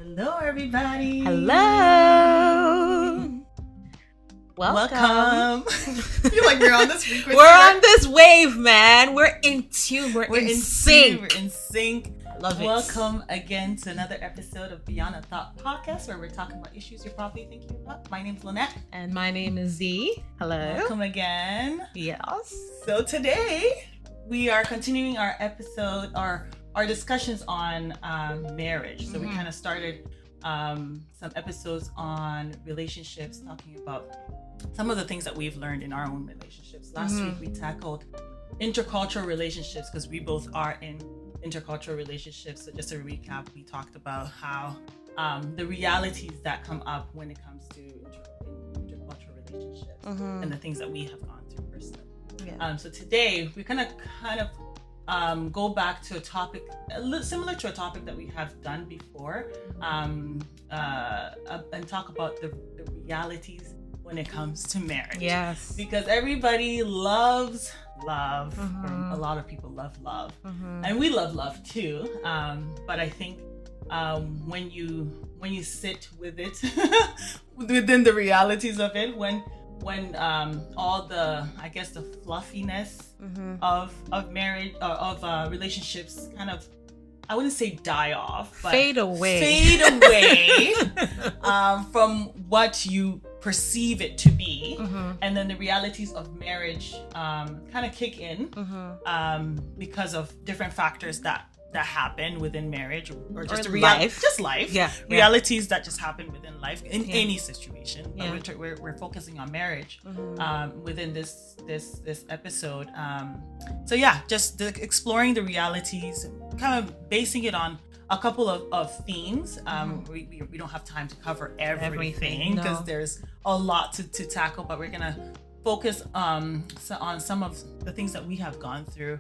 Hello, everybody. Hello. Welcome. I feel like we're on this frequency. We're on this wave, man. We're in tune. We're in sync. We're in sync. I love it. Welcome again to another episode of Beyond a Thought podcast, where we're talking about issues you're probably thinking about. My name's Lynette. And my name is Z. Hello. Welcome again. Yes. So today we are continuing our episode, our discussions on marriage. So we kind of started some episodes on relationships, talking about some of the things that we've learned in our own relationships. Last week we tackled intercultural relationships because we both are in intercultural relationships. So just to recap, we talked about how the realities that come up when it comes to intercultural relationships and the things that we have gone through personally. Yeah. So today we're gonna kind of go back to a topic similar to a topic that we have done before, and talk about the realities when it comes to marriage. Yes. Because everybody loves love. A lot of people love love, and we love love too. But I think when you sit with it, within the realities of it, when all the, I guess, the fluffiness of marriage, of relationships kind of, I wouldn't say die off, but fade away from what you perceive it to be, and then the realities of marriage kind of kick in because of different factors that happen within marriage, or just life. Just life. Yeah. Realities that just happen within life in any situation. Yeah. But we're focusing on marriage within this episode. So yeah, just exploring the realities, kind of basing it on a couple of themes. We don't have time to cover everything because there's a lot to tackle, but we're gonna focus on some of the things that we have gone through,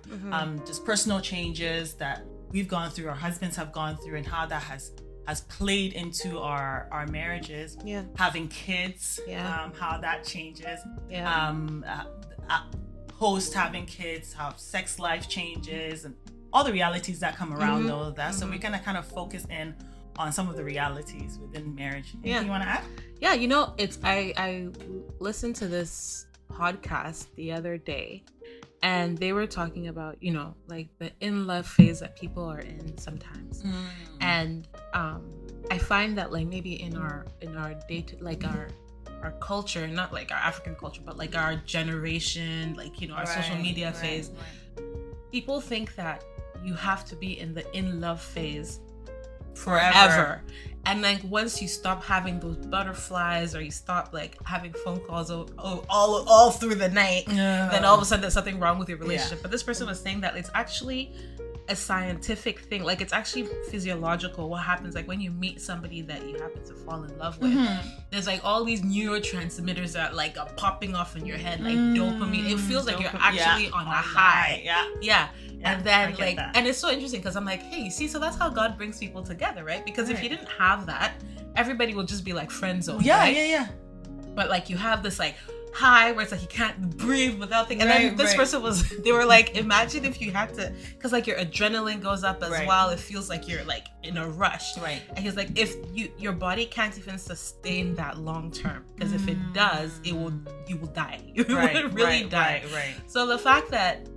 just personal changes that we've gone through, our husbands have gone through, and how that has played into our marriages. Having kids, how that changes. Post having kids, how sex life changes, and all the realities that come around all of that. So we're gonna kind of focus in on some of the realities within marriage. Anything you want to add? Yeah, I listened to this podcast the other day, and they were talking about, like the in love phase that people are in sometimes. And I find that, like, maybe in our day, like our culture, not like our African culture, but like our generation, like, our social media phase, people think that you have to be in the in love phase forever. And like once you stop having those butterflies, or you stop like having phone calls all through the night, then all of a sudden there's something wrong with your relationship. But this person was saying that it's actually a scientific thing. Like, it's actually physiological. What happens, like, when you meet somebody that you happen to fall in love with, there's like all these neurotransmitters that like are popping off in your head, like dopamine. It feels like you're actually on a high. And then like, and it's so interesting because I'm like, hey, see, so that's how God brings people together, right? Because if you didn't have that, everybody will just be like friend zone. But like, you have this like high where it's like you can't breathe without thinking. And then this person they were like, imagine if you had to, because like your adrenaline goes up as well. It feels like you're like in a rush. And he's like, if your body can't even sustain that long term, because if it does, you will die. You will really die. So the fact that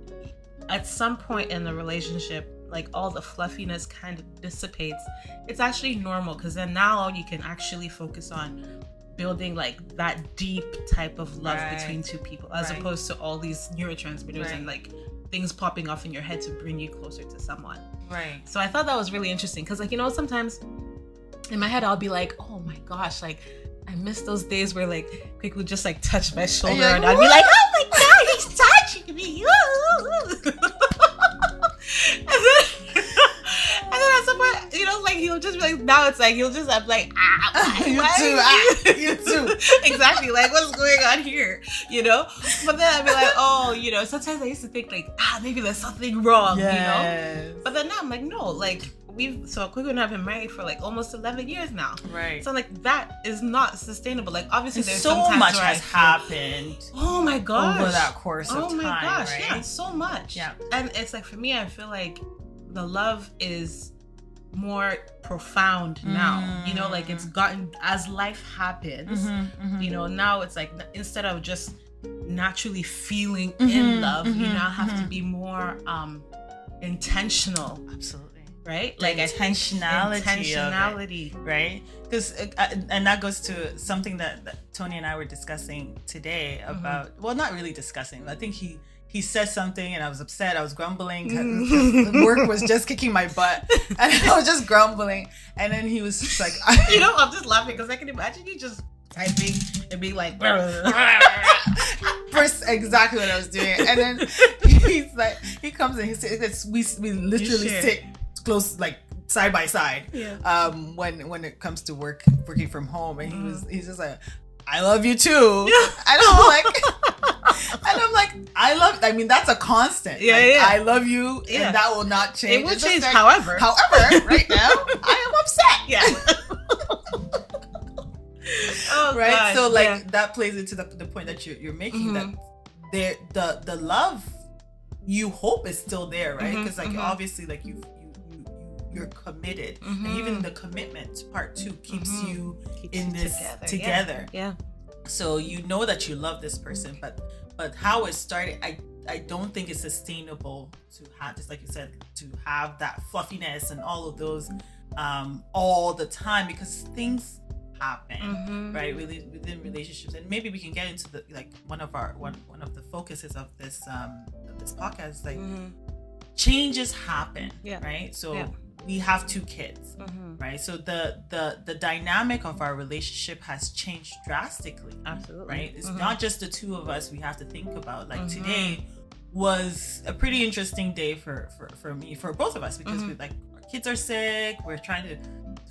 at some point in the relationship, like all the fluffiness kind of dissipates, it's actually normal, because then now you can actually focus on building like that deep type of love between two people, as opposed to all these neurotransmitters and like things popping off in your head to bring you closer to someone. So I thought that was really interesting, because like, sometimes in my head I'll be like, oh my gosh, like I miss those days where like Quick would just like touch my shoulder, and I'd be like, oh my god, he's touching me. And then at some point, like he'll just be like, now it's like he'll just, I'm like, you too. Exactly, like what's going on here, But then I'd be like, oh, sometimes I used to think like, maybe there's something wrong, But then now I'm like, no, like Quick and I have been married for like almost 11 years now. So like that is not sustainable. Like obviously there's so much has happened. Oh my gosh. Over that course of time. Oh my gosh, yeah, so much. And it's like, for me, I feel like the love is more profound now, you know, like it's gotten, as life happens, you know, now it's like, instead of just naturally feeling in love, you now have to be more intentional. Absolutely. Right? Like intentionality. Right? Because, and that goes to something that Tony and I were discussing today about, well, not really discussing, I think he said something and I was upset. I was grumbling because work was just kicking my butt and I was just grumbling. And then he was just like, you know, I'm just laughing because I can imagine you just typing and being like, exactly what I was doing. And then he's like, he comes and he says, we literally sit close, like side by side. Yeah. When it comes to working from home, and he's just like, I love you too. And I'm like, I mean, that's a constant. Yeah, like, yeah. I love you, and that will not change. It will It's change, like, however, right now, I am upset. Yeah. Oh, right. God. So like that plays into the point that you're making, that the love you hope is still there, right? Because like obviously, like you're committed, and even the commitment part too keeps you in this together. Yeah. So you know that you love this person, but how it started, I don't think it's sustainable to have, just like you said, to have that fluffiness and all of those all the time, because things happen, right? Really within relationships, and maybe we can get into the like one of the focuses of this podcast, like changes happen, right? So we have 2 kids, right? So the dynamic of our relationship has changed drastically. Absolutely. Right? It's not just the 2 of us we have to think about. Like today was a pretty interesting day for me, for both of us, because we like, our kids are sick, we're trying to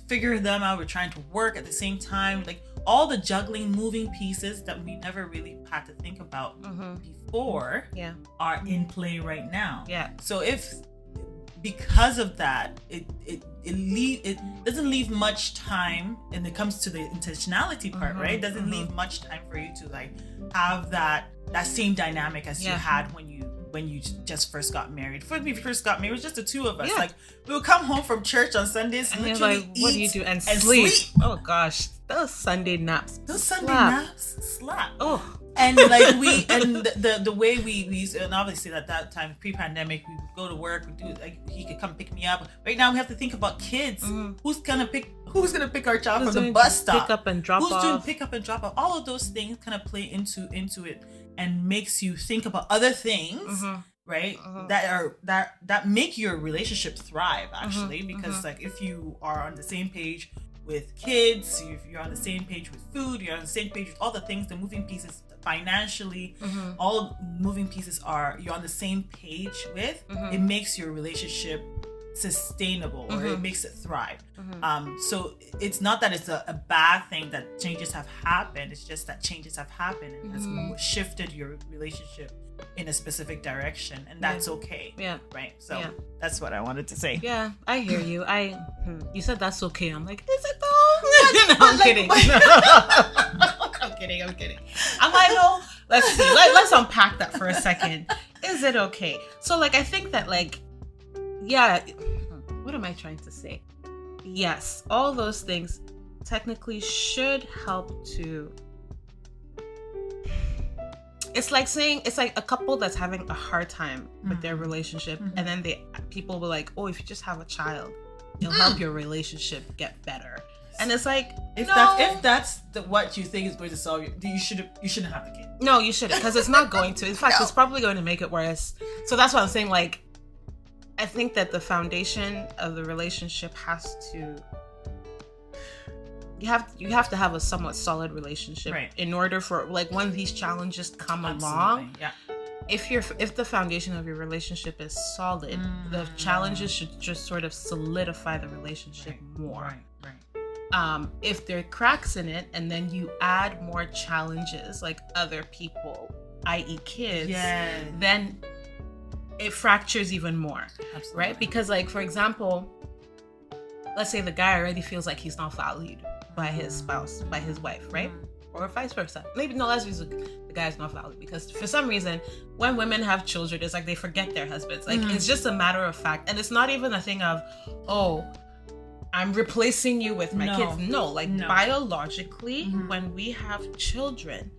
figure them out, we're trying to work at the same time, like all the juggling, moving pieces that we never really had to think about before are in play right now. So if because of that, it doesn't leave much time, and it comes to the intentionality part, right? It doesn't leave much time for you to like have that same dynamic as you had when you just first got married. When we first got married, it was just the 2 of us. Like we would come home from church on Sundays, and literally like, what do you do? And sleep. Oh gosh, those Sunday naps. Naps slap. Oh. And like the way we used, and obviously at that time, pre-pandemic, we would go to work, we do, like he could come pick me up. Right now we have to think about kids. Who's gonna pick our child from the bus stop? Pick up and drop off. Who's doing pick up and drop off? All of those things kind of play into it, and makes you think about other things, right? That make your relationship thrive, actually, because like if you are on the same page with kids, if you're on the same page with food, you're on the same page with all the things, the moving pieces financially, all moving pieces you're on the same page with, it makes your relationship sustainable, or it makes it thrive. So it's not that it's a bad thing that changes have happened, it's just that changes have happened and has shifted your relationship in a specific direction, and that's okay. Right. So that's what I wanted to say. I hear you. You said that's okay. I'm like, is it though? No, I'm kidding. I'm kidding. I'm like, no, let's see. Let's unpack that for a second. Is it okay? So like, I think that like, what am I trying to say? Yes, all those things technically should help to. It's like saying, it's like a couple that's having a hard time with their relationship, and then people will like, oh, if you just have a child, it'll help your relationship get better. And it's like, if that's what you think is going to solve you shouldn't have the kid. No, you shouldn't, because it's not going to. In fact, it's probably going to make it worse. So that's what I'm saying. Like, I think that the foundation of the relationship has to. You have to have a somewhat solid relationship, right, in order for, like, when these challenges come along. If the foundation of your relationship is solid, the challenges should just sort of solidify the relationship more. Right. If there are cracks in it, and then you add more challenges like other people, i.e. kids, then it fractures even more. Absolutely. Right? Because, like, for example, let's say the guy already feels like he's not valued by his spouse, by his wife, right? Or vice versa. Maybe no, let's use the guy's not valued, because for some reason, when women have children, it's like they forget their husbands. Like, it's just a matter of fact. And it's not even a thing of, oh, I'm replacing you with my No. kids. No, like No. biologically, when we have children,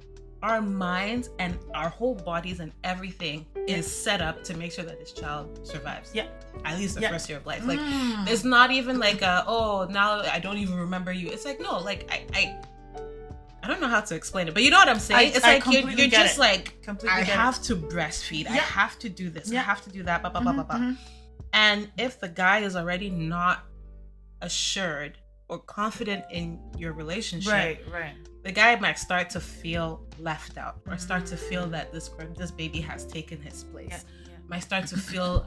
our minds and our whole bodies and everything is set up to make sure that this child survives. Yeah. At least the Yeah. first year of life. Like, it's not even like now I don't even remember you. It's like, no, like I don't know how to explain it, but you know what I'm saying? It's I like you're completely get just it. like, Completely I get have to breastfeed. I Yeah. have to do this. I Yeah. have to do that. Blah, blah, blah, blah, blah. And if the guy is already not assured or confident in your relationship, Right. the guy might start to feel left out or start to feel that this baby has taken his place. Yeah. Might start to feel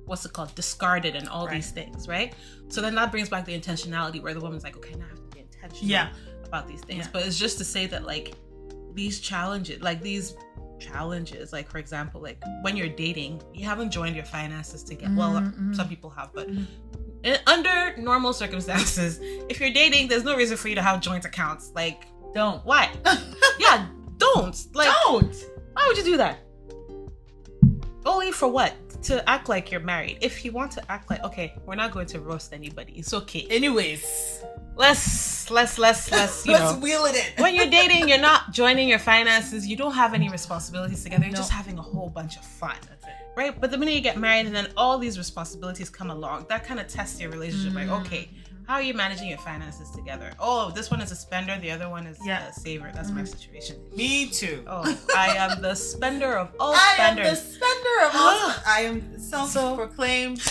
what's it called, discarded and all Right. these things, right? So then that brings back the intentionality where the woman's like, okay, now I have to be intentional about these things. Yeah. But it's just to say that like these challenges, like for example, like when you're dating, you haven't joined your finances together. Well, some people have, but under normal circumstances, if you're dating, there's no reason for you to have joint accounts. Like, Don't. why? Yeah, don't. Like, Don't. why would you do that? Only for what? To act like you're married. If you want to act like, okay, we're not going to roast anybody. It's okay. Anyways, Let's you let's know. wheel it in. When you're dating, you're not joining your finances. You don't have any responsibilities together. You're No. just having a whole bunch of fun. That's it. Right? But the minute you get married and then all these responsibilities come along, that kind of tests your relationship. Like, okay, how are you managing your finances together? Oh, this one is a spender, the other one is a saver. That's my situation. Me too. Oh, I am the spender of all I spenders. am the spender of all. I am self-proclaimed.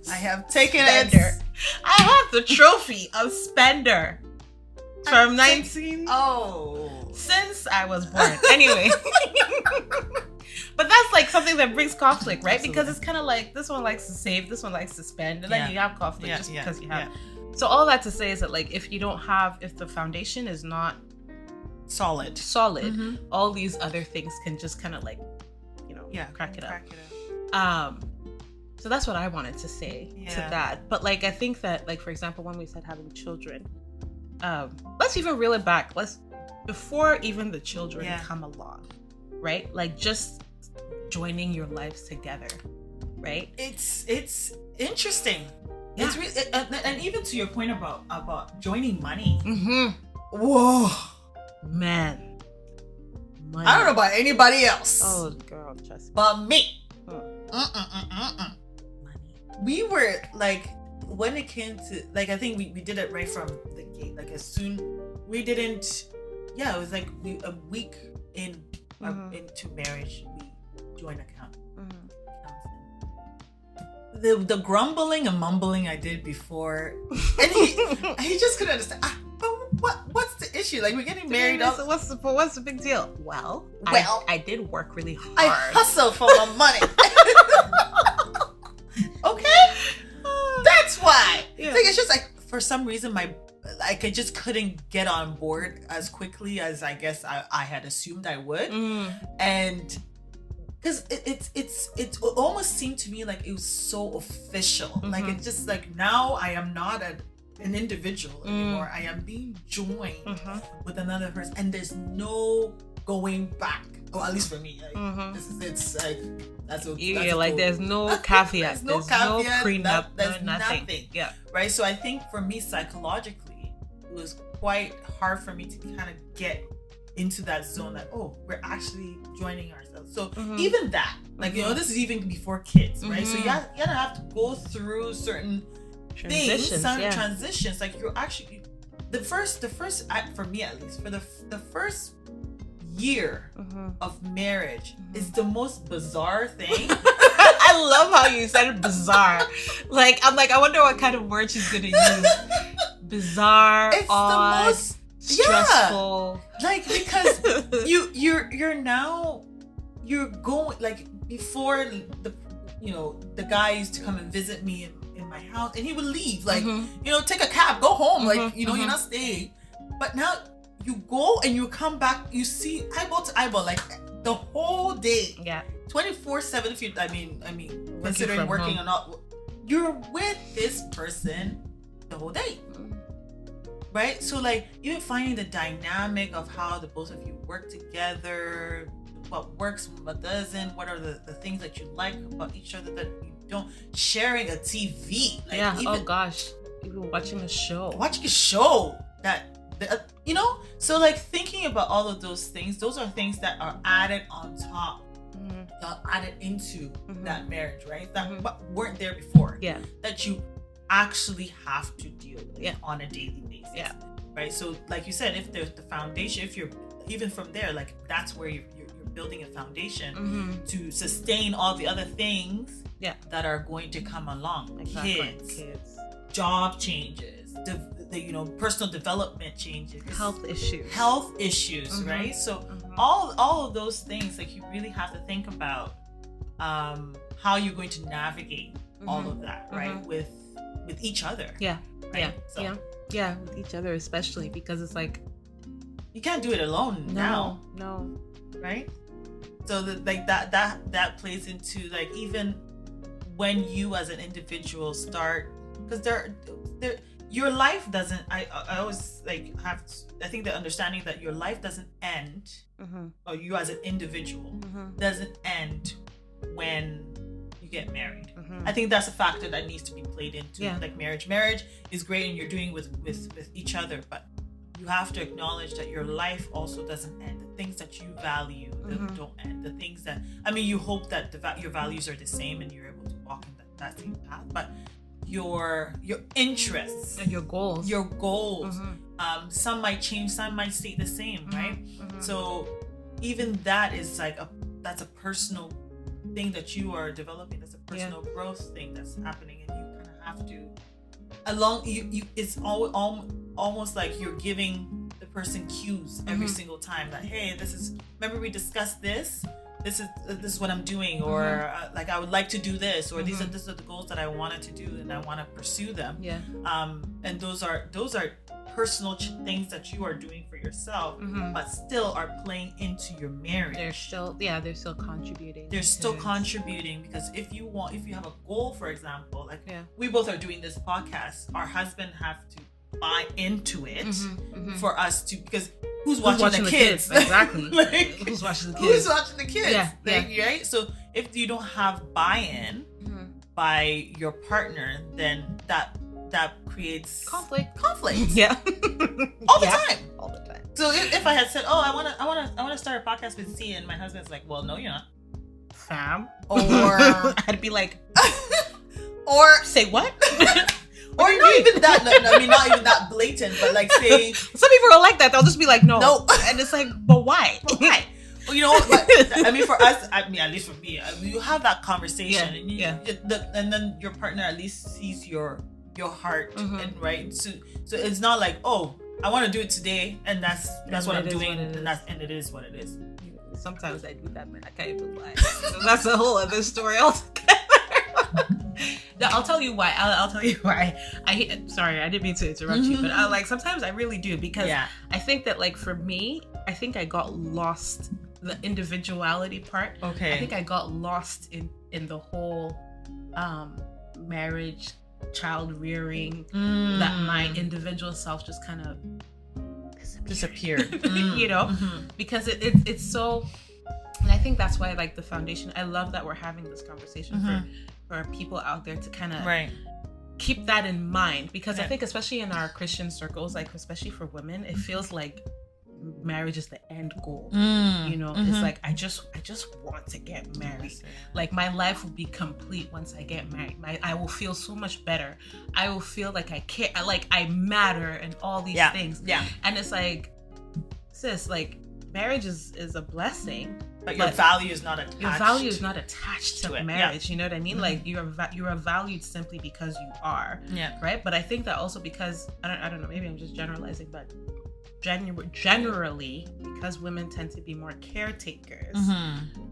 I have taken Spender. it. I have the trophy of spender from 19 Oh. since I was born. Anyway. But that's like something that brings conflict, right? Absolutely. Because it's kind of like this one likes to save, this one likes to spend, and then you have conflict just because you have. So all that to say is that like if the foundation is not Solid. solid, all these other things can just kind of like, crack it up. So that's what I wanted to say to that. But like I think that like for example when we said having children, let's even reel it back. Before even the children come along, right? Like just joining your lives together, right? It's interesting. Yeah. It's really, and even to your point about joining money. Whoa, man. Money. I don't know about anybody else. Oh, girl, trust me. But me. Money. We were like, when it came to like, I think we did it right from the gate. Like as soon we didn't, it was like a week into marriage, we joined account. The grumbling and mumbling I did before, and he just couldn't understand. What's the issue? Like we're getting married. What's the big deal? Well, I did work really hard. I hustle for my money. Okay, that's why. Yeah. Like, it's just like for some reason I just couldn't get on board as quickly as I guess I had assumed I would, and because it almost seemed to me like it was so official. Like it's just like now I am not an individual anymore. I am being joined with another person, and there's no going back. Or at least for me, like, it's like that's what there's no caveat, there's no prenup, there's nothing. Yeah, right. So I think for me psychologically, it was quite hard for me to kind of get into that zone that we're actually joining ourselves. So even that, like this is even before kids, right? So you have to go through certain transitions, transitions. Like you're actually the first for me at least, for the first year of marriage is the most bizarre thing. I love how you said bizarre. Like I'm like, I wonder what kind of word she's gonna use. Bizarre, it's odd, the most stressful. Like because you're going like before the guy used to come and visit me in my house and he would leave like take a cab, go home, like you're not staying. But now you go and you come back, you see eyeball to eyeball like the whole day. 24/7 if you I mean considering working or not, you're with this person the whole day. Right? So like even finding the dynamic of how the both of you work together, what works, what doesn't, what are the things that you like about each other that you don't, sharing a TV. Like, oh gosh. even watching a show. That you know, so like thinking about all of those things, those are things that are added on top, added into that marriage, right? That weren't there before. Yeah. That you actually have to deal with on a daily basis. Yeah. Right. So like you said, if there's the foundation, if you're even from there, like that's where you're building a foundation to sustain all the other things that are going to come along. Exactly. Kids, job changes, personal development changes, health issues, right? So all of those things, like you really have to think about how you're going to navigate all of that, right? With each other. Yeah. Right? Yeah, with each other, especially because it's like you can't do it alone now. No. Right? So that plays into like even when you as an individual start, because your life doesn't. I always like I think the understanding that your life doesn't end, or you as an individual doesn't end when you get married. I think that's a factor that needs to be played into like marriage. Marriage is great and you're doing with each other, but you have to acknowledge that your life also doesn't end. The things that you value don't end. The things that you hope that your values are the same and you're able to walk in that same path, but your interests and your goals some might change, some might stay the same, right? So even that is like that's a personal thing that you are developing. That's a personal growth thing that's happening, and you kind of have to it's almost like you're giving the person cues every single time that, hey, remember we discussed this is what I'm doing, or like I would like to do this, or these are the goals that I wanted to do and I want to pursue them. And those are personal things that you are doing for yourself, but still are playing into your marriage. They're still contributing. They're still contributing, because if you have a goal, for example, like we both are doing this podcast, our husband have to buy into it for us to, because who's watching the kids? Exactly. Like, who's watching the kids? Right? So if you don't have buy-in by your partner, then that creates conflict. Yeah. All the time. So if I had said, "Oh, I want to start a podcast with C," and my husband's like, "Well, no, you're not, fam," or I'd be like, or say what? Or not even that. No, not even that blatant, but like say some people are like that. They'll just be like, no, and it's like, but why? Why? Well, you know, but, for us, at least for me, you have that conversation, and then your partner at least sees your heart, and right. So it's not like, oh, I want to do it today, and that's what I'm doing, and it is what it is. Sometimes I do that, man. I can't even lie. So that's a whole other story altogether. No, I'll tell you why. I'll tell you why. Sorry, I didn't mean to interrupt you, but sometimes I really do, because I think that like for me, I think I got lost the individuality part. Okay. I think I got lost in the whole marriage, child rearing, that my individual self just kind of disappeared. You know, because it's so. And I think that's why, like, the foundation, I love that we're having this conversation for people out there to kind of keep that in mind, because I think especially in our Christian circles, like especially for women, it feels like marriage is the end goal. You know, it's like I just want to get married. Like my life will be complete once I get married. I will feel so much better. I will feel like I care, like I matter, and all these things. And it's like, sis, like marriage is a blessing. But your value is not attached. Your value is not attached to marriage. You know what I mean? Like you are valued simply because you are. Right. But I think that also because I don't know. Maybe I'm just generalizing, but generally, because women tend to be more caretakers,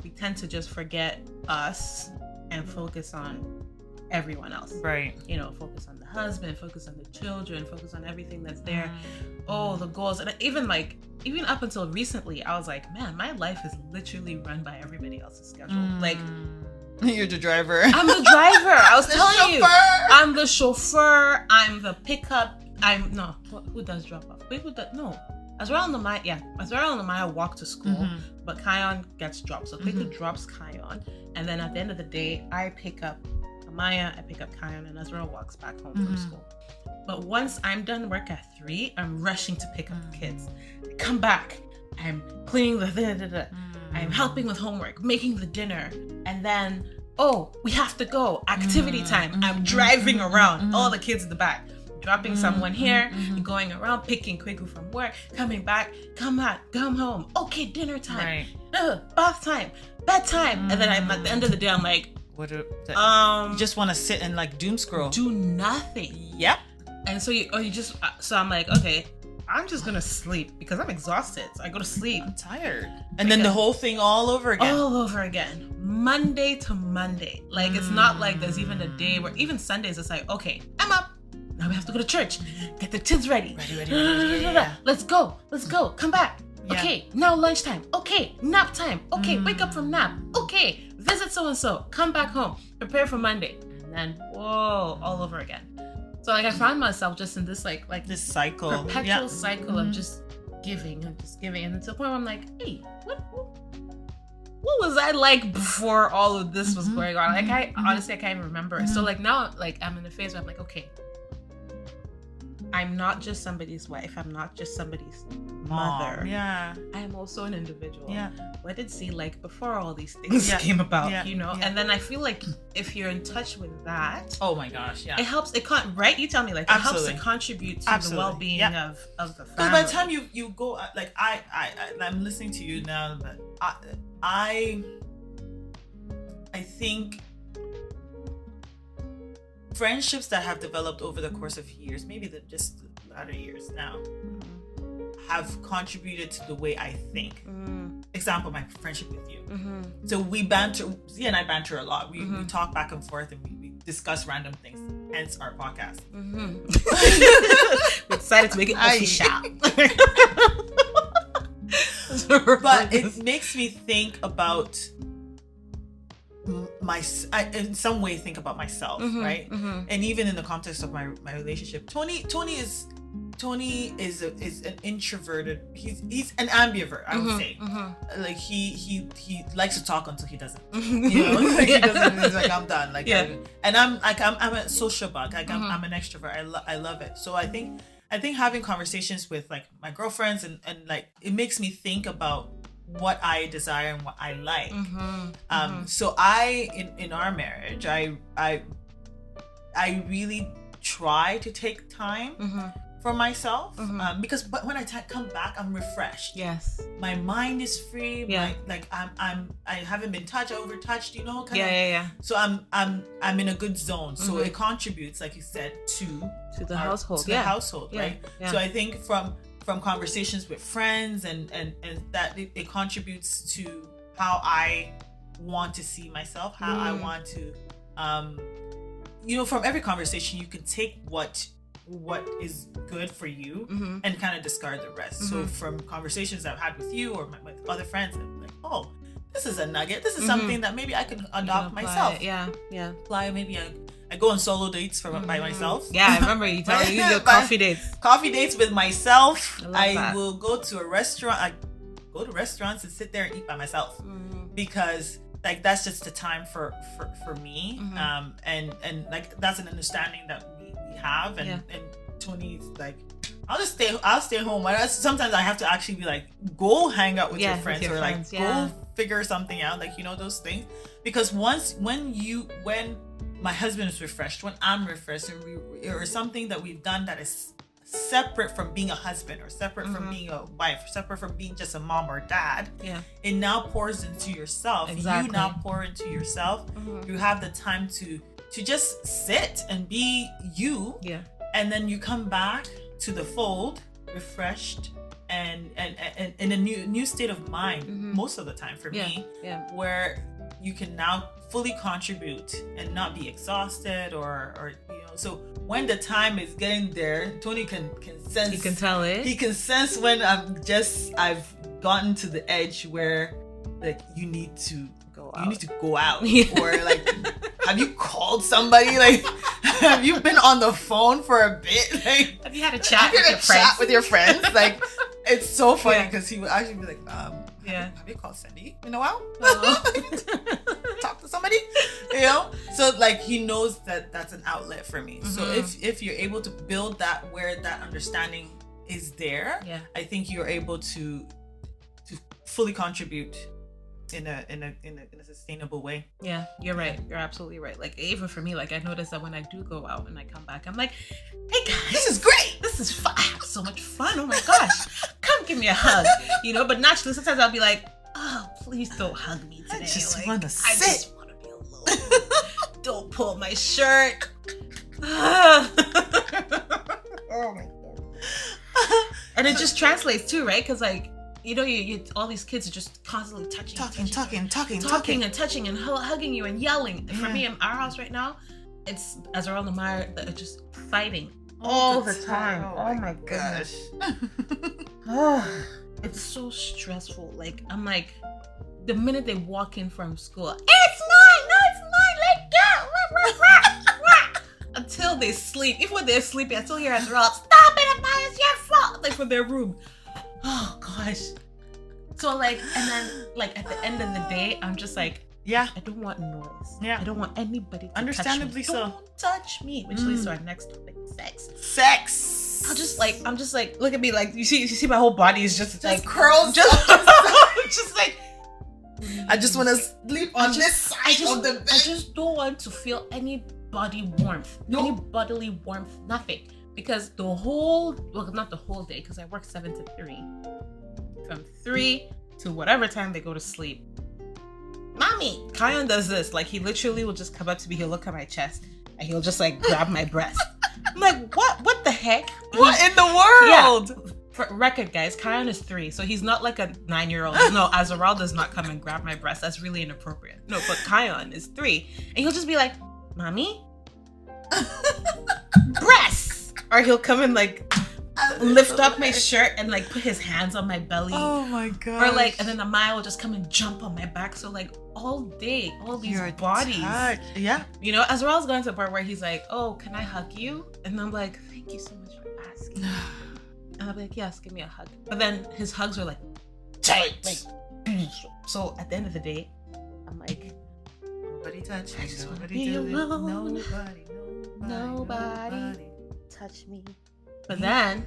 we tend to just forget us and focus on everyone else. Right. You know, focus on the husband, focus on the children, focus on everything that's there. Oh, the goals. And even up until recently, I was like, man, my life is literally run by everybody else's schedule. Like, you're the driver. I'm the driver. I was telling you. I'm the chauffeur. I'm the pickup. Who does drop off? No. Azrael and Amaya walk to school, but Kion gets dropped. So Piku drops Kion, and then at the end of the day, I pick up Amaya, I pick up Kion, and Azrael walks back home from school. But once I'm done work at 3, I'm rushing to pick up the kids. I come back, I'm cleaning the I'm helping with homework, making the dinner, and then, oh, we have to go. Activity time. I'm driving around, all the kids in the back, dropping someone here, going around, picking Kweku from work, coming back, come home. Okay, dinner time. Right. Bath time, bedtime. And then I'm at the end of the day, I'm like, you just want to sit and like doom scroll. Do nothing. Yep. And so so I'm like, okay, I'm just gonna sleep because I'm exhausted. So I go to sleep. I'm tired. And then the whole thing all over again. All over again. Monday to Monday. Like, it's not like there's even a day where, even Sundays, it's like, okay, I'm up. Now we have to go to church. Get the kids ready. Ready. Yeah. Let's go. Come back. Yeah. Okay, now lunchtime. Okay, nap time. Okay, wake up from nap. Okay, visit so-and-so. Come back home. Prepare for Monday. And then, whoa, all over again. So, like, I found myself just in this, like this cycle. perpetual cycle of just giving and just giving. And to the point where I'm like, hey, what was I like before all of this was going on? Like, honestly, I can't even remember. So, like, now, like, I'm in a phase where I'm like, okay, I'm not just somebody's wife. I'm not just somebody's mother. Yeah. I am also an individual. Yeah. What did C like before all these things came about? Yeah. You know? Yeah. And then I feel like if you're in touch with that, oh my gosh, yeah. it helps. It can't, right? You tell me, like, it helps to contribute to the well-being of the family. Because by the time you go, like, I'm listening to you now, but I think friendships that have developed over the course of years, maybe just the latter years now, have contributed to the way I think. Example, my friendship with you. So we banter, Z and I banter a lot. We talk back and forth and we discuss random things, hence our podcast. We decided to make it official. But it makes me think about in some way think about myself, right? And even in the context of my relationship, Tony is an introverted. He's an ambivert, I would say. Like he likes to talk until he doesn't. You know, like he doesn't. He's like, I'm done. Like, and I'm a social bug. Like I'm an extrovert. I love it. So I think having conversations with like my girlfriends and like it makes me think about what I desire and what I like. So in our marriage, I really try to take time for myself, because when I come back, I'm refreshed. Yes, my mind is free. I haven't been overtouched. You know, So I'm in a good zone. So it contributes, like you said, to the household. The household, right? Yeah. So I think from conversations with friends and that it contributes to how I want to see myself, how I want to, from every conversation you can take what is good for you and kind of discard the rest. So from conversations I've had with you or with other friends, I'm like, oh, this is a nugget. This is something that maybe I can adopt myself. Apply. Maybe I go on solo dates by myself. Yeah, I remember you telling me you do coffee dates. Coffee dates with myself. I will go to a restaurant. I go to restaurants and sit there and eat by myself because like that's just the time for me. And like that's an understanding that we have. And Tony's like, I'll stay home. Sometimes I have to actually be like, go hang out with your friends or like go figure something out. Like, those things. Because when my husband is refreshed, when I'm refreshed, or something that we've done that is separate from being a husband or separate from being a wife, or separate from being just a mom or dad, it now pours into yourself. Exactly. You now pour into yourself. You have the time to just sit and be you. And then you come back to the fold refreshed and in a new state of mind most of the time for me, where you can now fully contribute and not be exhausted or so when the time is getting there, Tony can sense. He can tell it. He can sense when I've gotten to the edge where like you need to go out. Or like have you called somebody? Like have you been on the phone for a bit? Like have you had a chat with your friends? Like it's so funny because he would actually be like, have you called Cindy in a while? Talk to somebody, So like he knows that that's an outlet for me. So Mm-hmm. if you're able to build that where that understanding is there, Yeah. I think you're able to fully contribute in a sustainable way. Yeah, you're right. You're absolutely right. Like even for me, like I notice that when I do go out and I come back, I'm like, hey guys, This is great. this is fun. I have so much fun. Oh my gosh, come give me a hug. You know, but naturally sometimes I'll be like, oh, please don't hug me today. I just Like, wanna I sit. just want to be alone. Don't pull my shirt. Oh my god. And it just translates too, right? Because like, you know, you all these kids are just constantly touching and touching and hugging you and yelling. For me in our house right now, it's Azarel and Maya that are just fighting all the time. Oh my gosh. It's so stressful. Like I'm like, the minute they walk in from school, it's mine. No, it's mine. Let go. Until they sleep. Even when they're sleeping, I still hear Azarel, stop it, Amaya, it's your fault. Like from their room. Oh gosh. So like, and then like at the end of the day, I'm just like, Yeah. I don't want noise. Yeah. I don't want anybody to Understandably touch me. so. Don't touch me. Which leads to our next topic, sex. Sex. I'm just like, look at me, like you see my whole body is just like curls. just like I just want to sleep on this side of the bed. I just don't want to feel any body warmth, any bodily warmth, nothing. Because not the whole day, because I work 7 to 3. From 3 to whatever time they go to sleep. Mommy! Kion does this. Like, he literally will just come up to me, he'll look at my chest, and he'll just, like, grab my breast. I'm like, what the heck? What in the world? Yeah. For record, guys, Kion is 3, so he's not like a 9-year-old. No, Azarel does not come and grab my breast. That's really inappropriate. No, but Kion is 3, and he'll just be like, Mommy? Breasts! Or he'll come and, like, lift up my shirt and like put his hands on my belly. Oh my god. Or like, and then Amaya will just come and jump on my back. So like all day, all these You're bodies. tired. Yeah. You know, as well as going to the part where he's like, oh, can I hug you? And I'm like, thank you so much for asking. And I'll be like, yes, give me a hug. But then his hugs are like tight. Like, so at the end of the day, I'm like, nobody touch me. I just wanna Nobody be do it. alone. Nobody touch me. But then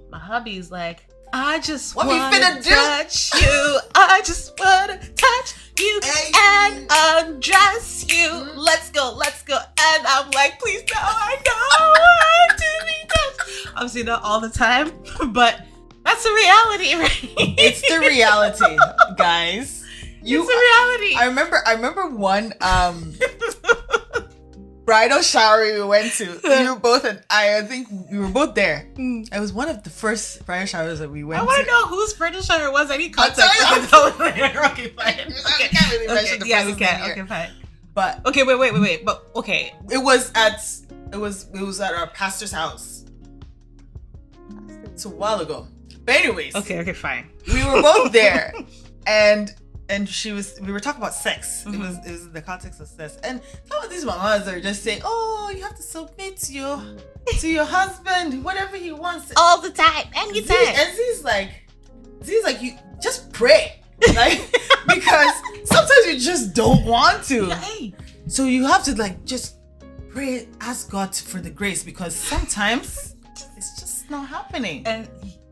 my hubby's like, I just What we wanna finna do? touch you. I just wanna touch you and undress you. Let's go. And I'm like, please no, I know to be touched. I'm seeing that all the time, but that's the reality, right? It's the reality, guys. It's the reality. I remember one bridal shower we went to. We were both I think we were both there. It was one of the first bridal showers that we went I to. want to know whose bridal shower was. I need context. I'll tell you. Okay, fine. We can't really mention the yeah, we person's can. name here. Okay, fine. But Okay, wait. But okay, it was at our pastor's house. It's a while ago. But anyways, okay, fine. we were both there, and we were talking about sex. Mm-hmm. It was in the context of sex, and some of these mamas are just saying, "Oh, you have to submit to your husband, whatever he wants, All the time, anytime. And Z's like, you just pray, like because sometimes you just don't want to. Yeah, hey. So you have to like just pray, ask God for the grace, because sometimes it's just not happening.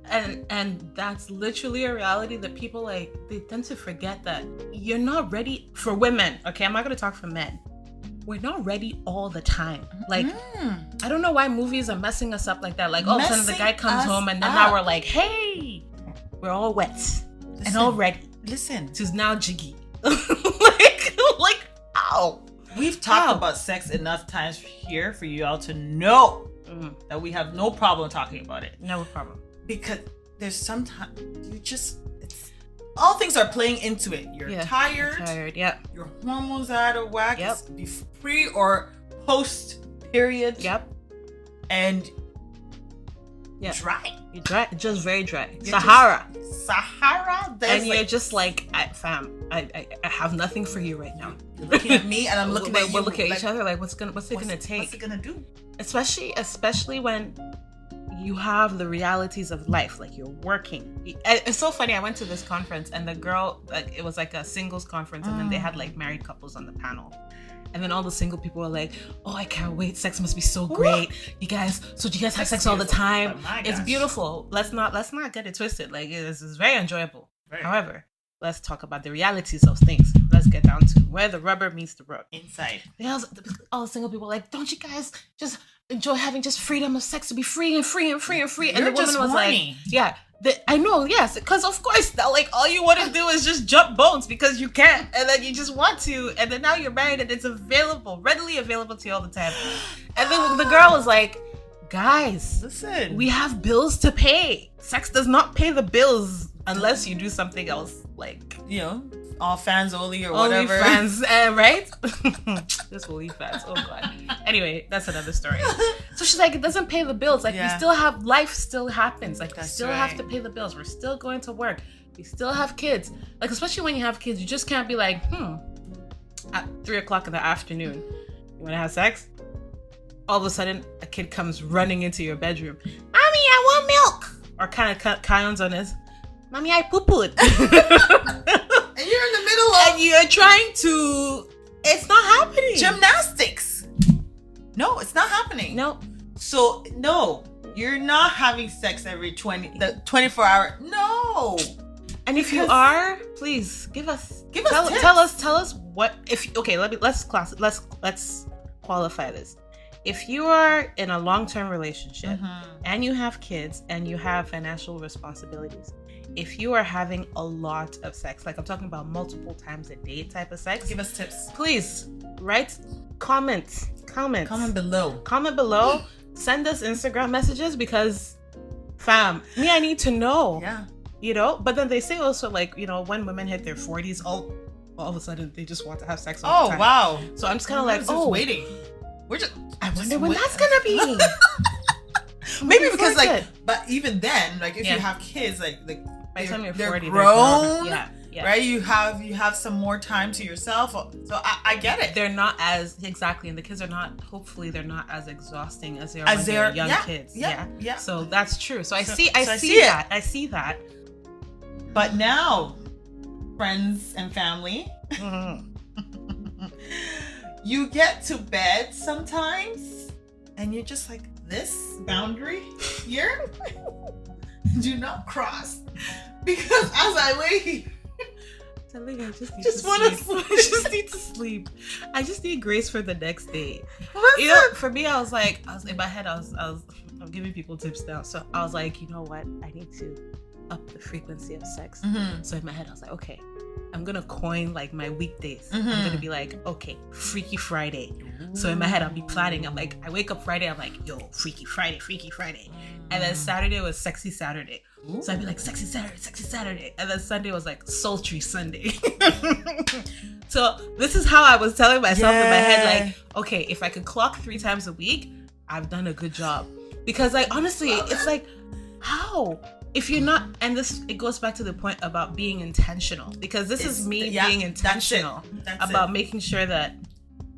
And that's literally a reality that people like, they tend to forget that you're not ready for women. Okay, I'm not gonna talk for men. We're not ready all the time. Like, I don't know why movies are messing us up like that. Like, all of a sudden the guy comes home and then now we're like, hey, we're all wet and all ready. Listen, Who's now jiggy. like, ow. we've talked about sex enough times here for you all to know that we have no problem talking about it. No problem. Because there's sometimes all things are playing into it. You're tired. Yep. Your hormones are out of whack. Yep. It's pre or post period. Yep. And Yeah. dry. You're dry. Just very dry. You're Sahara. Sahara. And you're just like, fam, I have nothing for you right now. You're looking at me and I'm looking at you. We're looking at like, each other like, what's it gonna take? What's it gonna do? Especially when you have the realities of life, like you're working. It's so funny. I went to this conference and the girl, like, it was like a singles conference, and then they had like married couples on the panel. And then all the single people were like, "Oh, I can't wait. Sex must be so great. You guys, so do you guys have sex all the time? It's beautiful. Let's not get it twisted. Like, it's very enjoyable. Right. However, let's talk about the realities of things. Let's get down to where the rubber meets the road. Inside. All the single people were like, don't you guys just enjoy having just freedom of sex, to be free and free and free and free?" And the woman was like, yeah. I know, yes, because of course, like, all you want to do is just jump bones because you can't, and then you just want to, and then now you're married and it's readily available to you all the time. And then the girl was like, guys, listen, we have bills to pay. Sex does not pay the bills unless you do something else, like, you know, all fans only or whatever. Only fans, right? This only fans. Oh god. Anyway, that's another story. So she's like, it doesn't pay the bills. Like, we still have, life still happens. Like, we still have to pay the bills. We're still going to work. We still have kids. Like, especially when you have kids, you just can't be like, at 3:00 in the afternoon, you want to have sex? All of a sudden, a kid comes running into your bedroom. Mommy, I want milk. Or kind of Kion's on his, Mommy, I poo-pooed. And you're in the middle of... And you're trying to... It's not happening. Gymnastics. No, it's not happening. No. So, no. You're not having sex every 24 hour. No. And if you are, please give us tips. Tell us what... let's qualify this. If you are in a long-term relationship and you have kids and you have financial responsibilities, if you are having a lot of sex, like I'm talking about multiple times a day type of sex, give us tips. Please, write comment below. Send us Instagram messages because, fam, I need to know. Yeah. You know, but then they say also, like, you know, when women hit their 40s, all of a sudden they just want to have sex all the time. Oh, wow. So I'm just kind of like, waiting. I wonder when that's gonna be. Maybe because, like, but even then, like, if you have kids, like by the time you're 40, they're grown, yeah. Right? You have some more time to yourself. So I get it. They're not as, exactly, and the kids are not, hopefully they're not as exhausting as they are when they're young kids. Yeah. So that's true. So I see that. But now, friends and family, you get to bed sometimes and you're just like, this boundary here, do not cross. Because as I lay here, I just need to sleep. I just need grace for the next day. Listen. You know, for me, I was in my head, I'm giving people tips now. So I was like, you know what? I need to up the frequency of sex. So in my head, I was like, okay, I'm gonna coin like my weekdays. I'm gonna be like, okay, Freaky Friday. So in my head, I'll be planning. I'm like, I wake up Friday, I'm like, yo, Freaky Friday. And then Saturday was Sexy Saturday. So I'd be like, Sexy Saturday. And then Sunday was like, Sultry Sunday. So this is how I was telling myself in my head, like, okay, if I could clock 3 times a week, I've done a good job. Because, like, honestly, it's like, how? If you're not, and it goes back to the point about being intentional, because this is me being intentional about making sure that,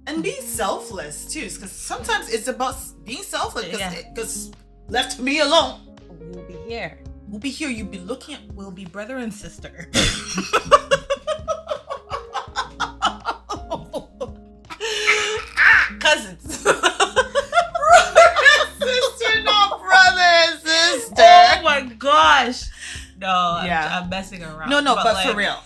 and be selfless too, because sometimes it's about being selfless. Because left to me alone, we'll be here. You'll be looking at. We'll be brother and sister. Cousins. Oh my gosh. No, I'm messing around. No, but like, for real.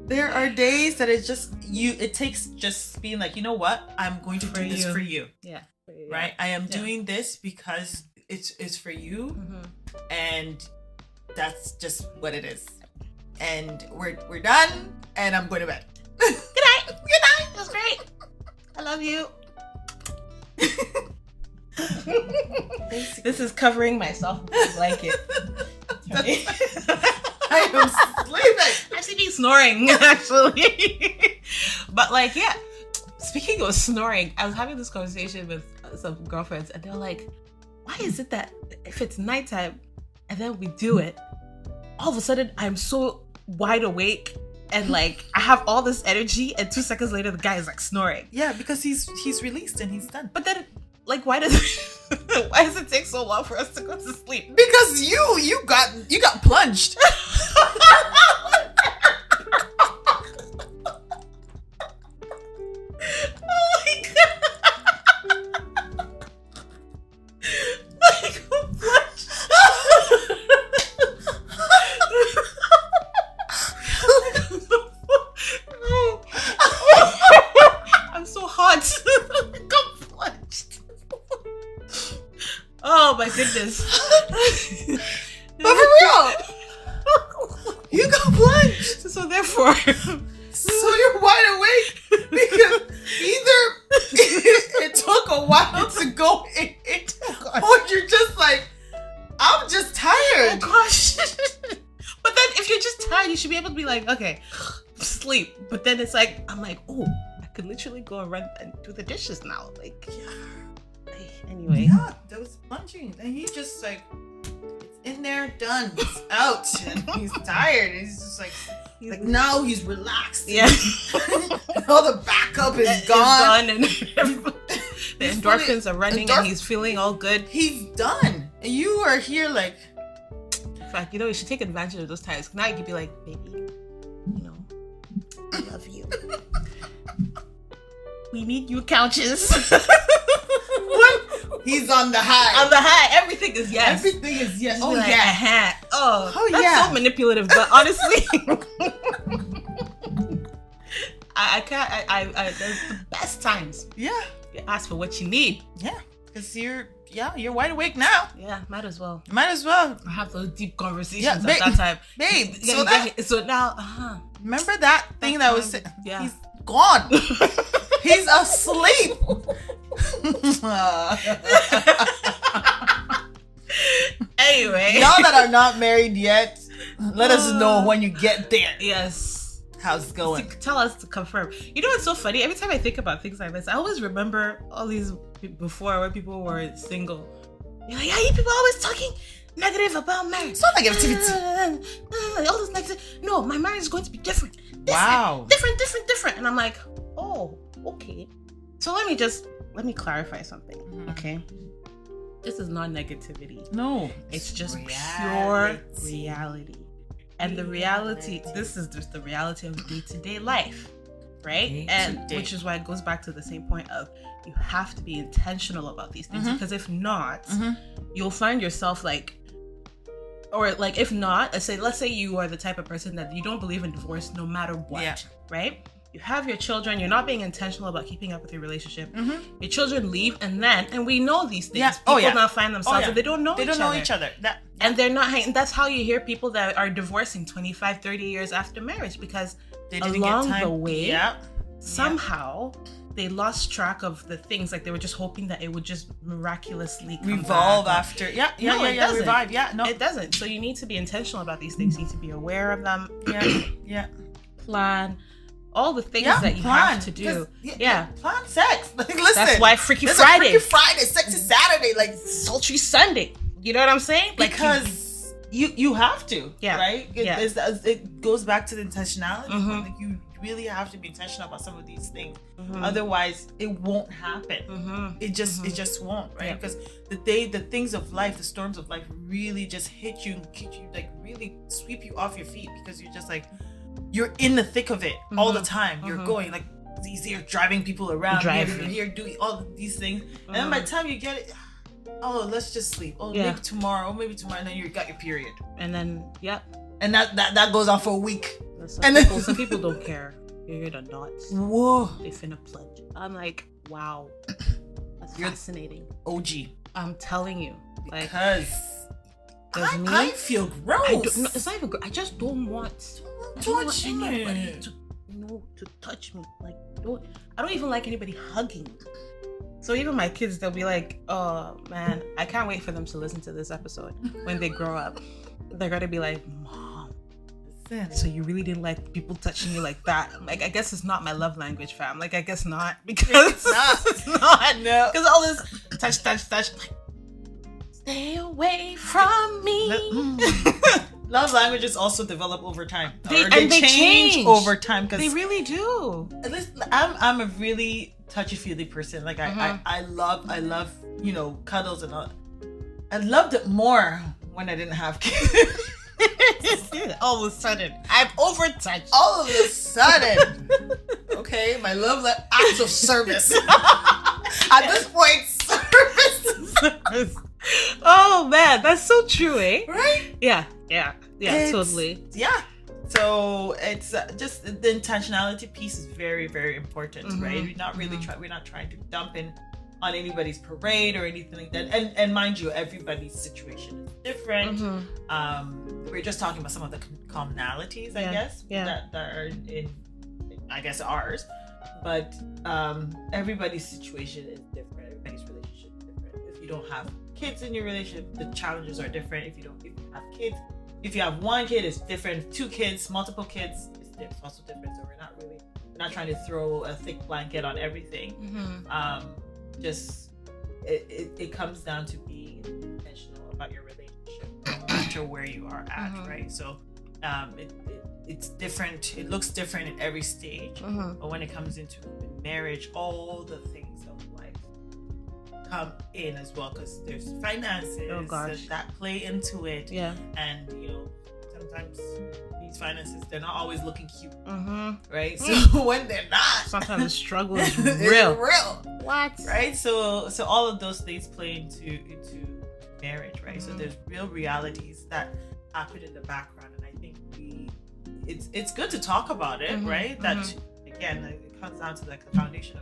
There are days that it's just it takes just being like, you know what? I'm going to do this for you. Yeah. Right? I am doing this because it's for you. And that's just what it is. And we're done and I'm going to bed. Good night. It was great. I love you. This is covering myself with a blanket. I am sleeping. I'm sleeping snoring, actually. But like, yeah. Speaking of snoring, I was having this conversation with some girlfriends, and they're like, "Why is it that if it's nighttime and then we do it, all of a sudden I'm so wide awake and like I have all this energy, and 2 seconds later the guy is like snoring?" Yeah, because he's released and he's done. But then, like, why does Why does it take so long for us to go to sleep? Because you got plunged. Oh my goodness. But for real, you got plunged. So therefore, so you're wide awake because either it took a while to go in, or you're just like, I'm just tired. Oh gosh. But then if you're just tired, you should be able to be like, okay, sleep. But then it's like, I'm like, oh, I could literally go and run and do the dishes now. Like, anyway. Yeah, that was plunging. And he just like, it's in there, done, it's out. And he's tired. And he's just like now he's relaxed. Yeah. And all the backup is gone. And the endorphins are running and he's feeling all good. He's done. And you are here like. In fact, you should take advantage of those times. Now you could be like, baby, I love you. We need new couches. He's on the high. On the high. Everything is yes. Everything is yes. Oh, like, yeah. Oh, that's so manipulative. But honestly, I can't. There's the best times. Yeah. You ask for what you need. Yeah. Because you're wide awake now. Yeah, might as well. Might as well. Have those deep conversations at that time. Babe, so now, remember that thing that was... Yeah. He's gone. He's asleep. Anyway. Y'all that are not married yet, let us know when you get there. Yes. How's it going? Tell us to confirm. You know what's so funny? Every time I think about things like this, I always remember all these before when people were single. You're like, you people always talking negative about marriage. It's not negativity. All this negative. No, my marriage is going to be different. Wow. Different. And I'm like, oh, okay. So let me clarify something, okay? This is not negativity. No. It's just pure reality. And the reality, this is just the reality of day-to-day life, right? Which is why it goes back to the same point of you have to be intentional about these things, because if not, you'll find yourself like, or like if not, let's say you are the type of person that you don't believe in divorce no matter what, right? You have your children, you're not being intentional about keeping up with your relationship. Your children leave, and we know these things. People now find themselves and they don't know each other. And they're not, and that's how you hear people that are divorcing 25, 30 years after marriage, because they didn't along get time. the way, somehow they lost track of the things. Like they were just hoping that it would just miraculously revolve after. It doesn't. Revive. It doesn't. So you need to be intentional about these things. You need to be aware of them. Plan. All the things that you have to do. Plan sex. Like, listen. That's why Freaky Friday. Sexy Saturday, like Sultry Sunday. You know what I'm saying? Because you have to, right? It goes back to the intentionality. Like you really have to be intentional about some of these things. Otherwise, it won't happen. It just won't, right? Because the things of life, the storms of life, really just hit you and kick you, like really sweep you off your feet, because you're just like. You're in the thick of it all the time. You're going like you're driving people around. You're here doing all these things, and then by the time you get it, let's just sleep. Maybe tomorrow, and then you got your period. And then and that goes on for a week. Some people don't care. Period or not. Whoa, they finna plunge. I'm like, wow, that's fascinating. OG. I'm telling you, like, because I feel gross. It's not even good. I just don't want. I don't want anybody to touch me. Like, I don't even like anybody hugging me. So even my kids, they'll be like, oh man, I can't wait for them to listen to this episode when they grow up. They're gonna be like, Mom, so you really didn't like people touching you like that? I'm like, I guess it's not my love language, fam. Like, I guess not, because it's not. No, because all this touch. Like, stay away from me. Love languages also develop over time. They change over time, because they really do. At least I'm a really touchy-feely person. Like I love, cuddles and all. I loved it more when I didn't have kids. All of a sudden, I'm overtouched. All of a sudden, okay, my love acts of service. At this point, service. Oh man, that's so true, eh? Right? Yeah, totally. Yeah. So it's just the intentionality piece is very, very important, right? We're not really we're not trying to dump in on anybody's parade or anything like that. And mind you, everybody's situation is different. We're just talking about some of the commonalities, I guess, that are in, I guess, ours. But everybody's situation is different. Everybody's relationship is different. If you don't have kids in your relationship, the challenges are different. If you have kids, if you have one kid, it's different. 2 kids, multiple kids, it's also different. So we're not trying to throw a thick blanket on everything. Just it comes down to being intentional about your relationship, no matter where you are at, right? So it's different. It looks different in every stage, but when it comes into marriage, all the things of life come in as well, because there's finances that play into it. And sometimes these finances, they're not always looking cute, right? So when they're not, sometimes the struggle is real. What? Right? So all of those things play into marriage, right? So there's real realities that happen in the background, and I think it's good to talk about it, right? That again, it comes down to like the foundation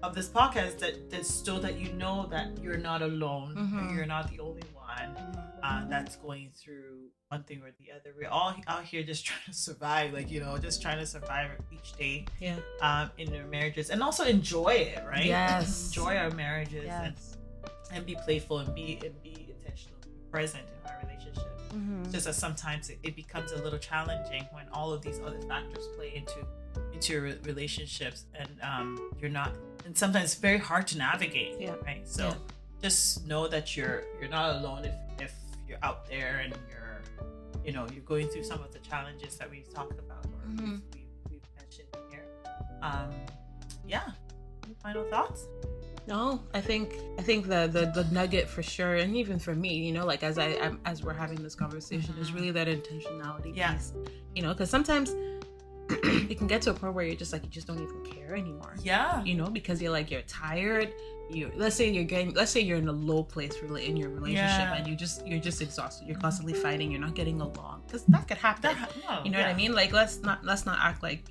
of this podcast, that so that you know that you're not alone, you're not the only one that's going through one thing or the other. We're all out here just trying to survive, just trying to survive each day in our marriages, and also enjoy it, right? Yes. Enjoy our marriages and be playful and be intentional, present in our relationships. Just as sometimes it becomes a little challenging when all of these other factors play into your relationships, and you're not, and sometimes it's very hard to navigate, right? So just know that you're not alone if you're out there and you're going through some of the challenges that we've talked about or we've mentioned here. Any final thoughts? No, I think the nugget for sure, and even for me, like as we're having this conversation, is really that intentionality piece. Because sometimes it can get to a point where you're just like, you just don't even care anymore. Because you're tired. Let's say you're in a low place in your relationship, and you're just exhausted. You're constantly fighting. You're not getting along, because that could happen. What I mean? Like let's not act like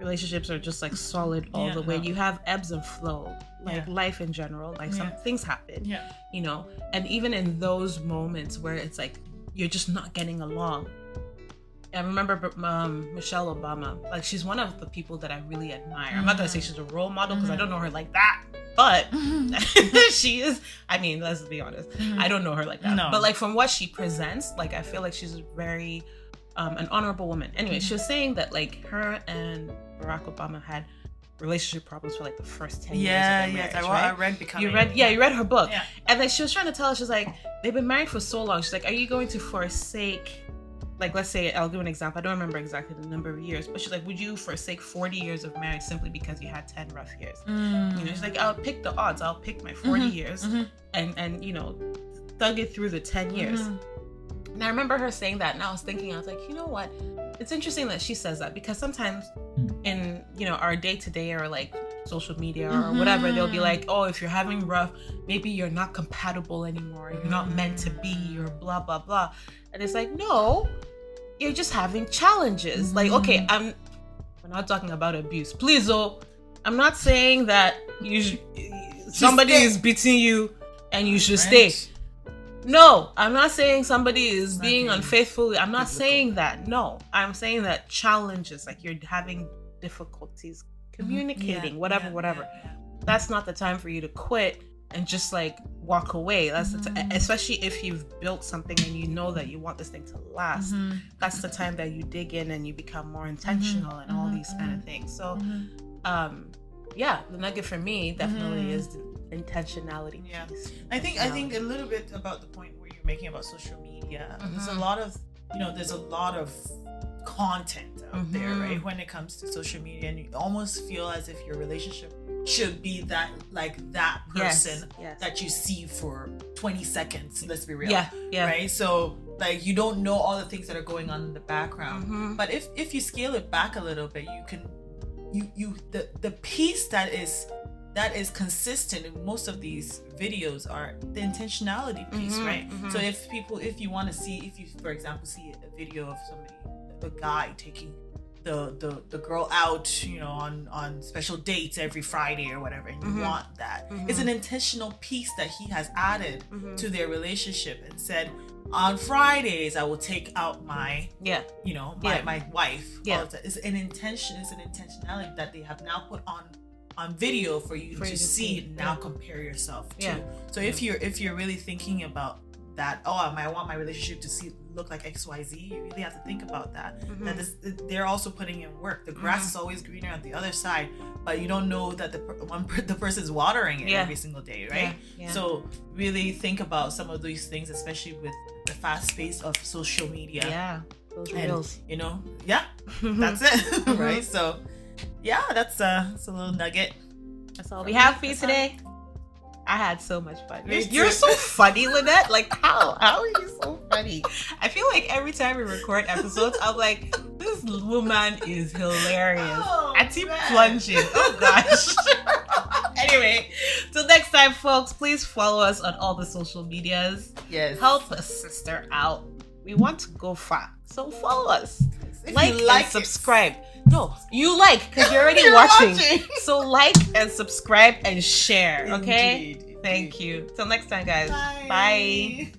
relationships are just like solid all the way. You have ebbs and flow, like life in general. Like some things happen. And even in those moments where it's like you're just not getting along. I remember Michelle Obama. Like, she's one of the people that I really admire. I'm not gonna say she's a role model because I don't know her like that, but she is. I mean, let's be honest. I don't know her like that. No. But like from what she presents, like I feel like she's a very an honorable woman. Anyway, she was saying that like her and Barack Obama had relationship problems for like the first 10 years of their marriage, right? I read Becoming. You read her book. And like she was trying to tell us, she's like, they've been married for so long. She's like, are you going to forsake, like, let's say, I'll give an example. I don't remember exactly the number of years, but she's like, would you forsake 40 years of marriage simply because you had 10 rough years? She's like, I'll pick the odds. I'll pick my 40 years and thug it through the 10 years. And I remember her saying that, and I was thinking, I was like, you know what? It's interesting that she says that, because sometimes in, our day-to-day or like social media or whatever, they'll be like, oh, if you're having rough, maybe you're not compatible anymore. You're not meant to be, or blah, blah, blah. And it's like, no, you're just having challenges. Like, okay, we're not talking about abuse. Please, I'm not saying that somebody is beating you and you should stay. No, I'm not saying somebody is being unfaithful. I'm not saying that. No, I'm saying that challenges, like you're having difficulties communicating, whatever. That's not the time for you to quit and just like walk away. That's especially if you've built something and you know that you want this thing to last. That's the time that you dig in and you become more intentional and all these kind of things. So, the nugget for me definitely is the intentionality piece. I think a little bit about the point where you're making about social media. There's a lot of content out there, right? When it comes to social media, and you almost feel as if your relationship should be that person that you see for 20 seconds. Let's be real, right? So like you don't know all the things that are going on in the background. But if you scale it back a little bit, you can the piece that is consistent in most of these videos are the intentionality piece, right? So if you want to see, if you for example see a video of somebody, a guy taking the girl out, you know, on special dates every Friday or whatever, and you want that, it's an intentional piece that he has added to their relationship and said, on Fridays I will take out my my wife. It's an intentionality that they have now put on video for you to see. Now compare yourself to. So if you're really thinking about that, I want my relationship to look like XYZ, you really have to think about that. That they're also putting in work. The grass is always greener on the other side, but you don't know that the person's watering it every single day, right? So really think about some of these things, especially with the fast pace of social media. Those reels. You know, that's it. Right? So that's a little nugget. That's all we have for you today. I had so much fun. You're so funny, Lynette. Like, how are you so funny? I feel like every time we record episodes, I'm like, this woman is hilarious. I keep plunging. Oh gosh. Anyway, till next time, folks, please follow us on all the social medias. Yes. Help a sister out. We want to go far, so follow us. Like and subscribe. No, you because you're already watching. So like and subscribe and share, okay? Indeed. Thank you. Till next time, guys. Bye.